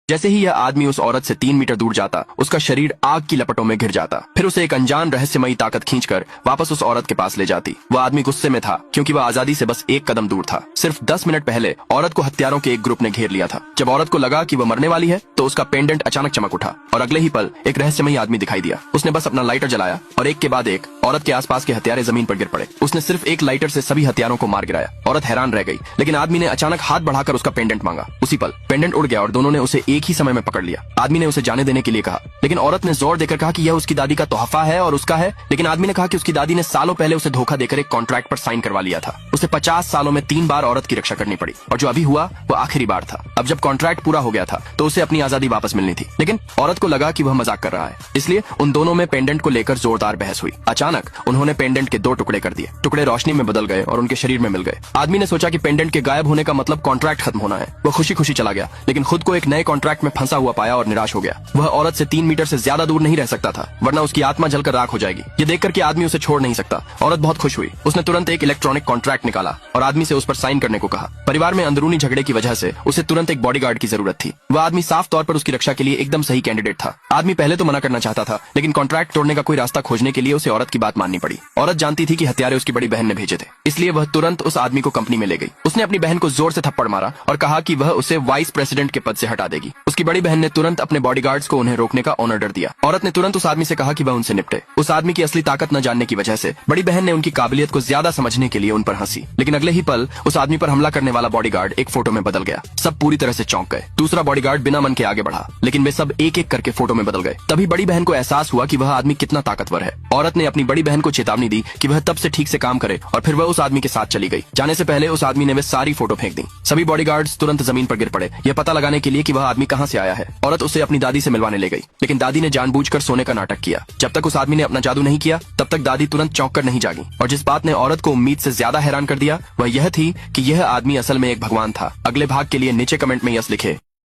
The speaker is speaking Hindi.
जैसे ही यह आदमी उस औरत से 3 मीटर दूर जाता, उसका शरीर आग की लपटों में घिर जाता। फिर उसे एक अनजान रहस्यमयी ताकत खींचकर वापस उस औरत के पास ले जाती। वह आदमी गुस्से में था क्योंकि वह आजादी से बस एक कदम दूर था। सिर्फ 10 मिनट पहले औरत को हत्यारों के एक ग्रुप ने घेर लिया था। जब औरत को लगा कि वह मरने वाली है तो उसका पेंडेंट अचानक चमक उठा और अगले ही पल एक रहस्यमयी आदमी दिखाई दिया। उसने बस अपना लाइटर जलाया और एक के बाद एक औरत के आसपास के हथियारे जमीन पर गिर पड़े। उसने सिर्फ एक लाइटर से सभी हथियारों को मार गिराया। औरत हैरान रह गई, लेकिन आदमी ने अचानक हाथ बढ़ाकर उसका पेंडेंट मांगा। उसी पल पेंडेंट उड़ गया और दोनों ने उसे एक ही समय में पकड़ लिया। आदमी ने उसे जाने देने के लिए कहा, लेकिन औरत ने जोर देकर कहा कि यह उसकी दादी का तोहफा है और उसका है। लेकिन आदमी ने कहा कि उसकी दादी ने सालों पहले उसे धोखा देकर एक कॉन्ट्रैक्ट पर साइन करवा लिया था। उसे 50 सालों में 3 बार औरत की रक्षा करनी पड़ी और जो अभी हुआ वो आखिरी बार था। अब जब कॉन्ट्रैक्ट पूरा हो गया था तो उसे अपनी आजादी वापस मिलनी थी, लेकिन औरत को लगा कि वह मजाक कर रहा है, इसलिए उन दोनों में पेंडेंट को लेकर जोरदार बहस हुई। अचानक उन्होंने पेंडेंट के 2 टुकड़े कर दिए। टुकड़े रोशनी में बदल गए और उनके शरीर में मिल गए। आदमी ने सोचा कि पेंडेंट के गायब होने का मतलब कॉन्ट्रैक्ट खत्म होना है। वह खुशी खुशी चला गया, लेकिन खुद को एक नए कॉन्ट्रैक्ट में फंसा हुआ पाया और निराश हो गया। वह औरत से 3 मीटर से ज्यादा दूर नहीं रह सकता था, वरना उसकी आत्मा जलकर राख हो जाएगी। ये देखकर कि आदमी उसे छोड़ नहीं सकता, औरत बहुत खुश हुई। उसने तुरंत एक इलेक्ट्रॉनिक कॉन्ट्रैक्ट निकाला और आदमी से उस पर साइन करने को कहा। परिवार में अंदरूनी झगड़े की वजह से उसे तुरंत एक बॉडीगार्ड की जरूरत थी। वह आदमी साफ तौर पर उसकी रक्षा के लिए एकदम सही कैंडिडेट था। आदमी पहले तो मना करना चाहता था, लेकिन कॉन्ट्रैक्ट तोड़ने का कोई रास्ता खोजने के लिए उसे औरत की बात माननी पड़ी। औरत जानती थी कि हत्यारे उसकी बड़ी बहन ने भेजे थे, इसलिए वह तुरंत उस आदमी को कंपनी में ले गई। उसने अपनी बहन को जोर से थप्पड़ मारा और कहा कि वह उसे वाइस प्रेसिडेंट के पद से हटा देगी। उसकी बड़ी बहन ने तुरंत अपने बॉडीगार्ड्स को उन्हें रोकने का ऑर्डर दिया। औरत ने तुरंत उस आदमी से कहा कि वह उनसे निपटे। उस आदमी की असली ताकत न जानने की वजह से बड़ी बहन ने उनकी काबिलियत को ज्यादा समझने के लिए उन पर हंसी, लेकिन अगले ही पल उस आदमी पर हमला करने वाला बॉडीगार्ड एक फोटो में बदल गया। सब पूरी तरह से चौंक गए। दूसरा बॉडीगार्ड बिना मन के आगे बढ़ा, लेकिन वे सब एक एक करके फोटो में बदल गए। तभी बड़ी बहन को एहसास हुआ कि वह आदमी कितना ताकतवर है। औरत ने अपनी बड़ी बहन को चेतावनी दी कि वह तब से ठीक से काम करे और फिर वह उस आदमी के साथ चली गई। जाने से पहले उस आदमी ने वे सारी फोटो फेंक दी। सभी बॉडीगार्ड्स तुरंत जमीन पर गिर पड़े, यह पता लगाने के लिए कि वह आदमी कहां से आया है। औरत उसे अपनी दादी से मिलवाने ले गई, लेकिन दादी ने जानबूझकर सोने का नाटक किया। जब तक उस आदमी ने अपना जादू नहीं किया तब तक दादी तुरंत चौंक कर नहीं जागी। और जिस बात ने औरत को उम्मीद से ज्यादा हैरान कर दिया वह यह थी कि यह आदमी असल में एक भगवान था। अगले भाग के लिए नीचे कमेंट में यस लिखे।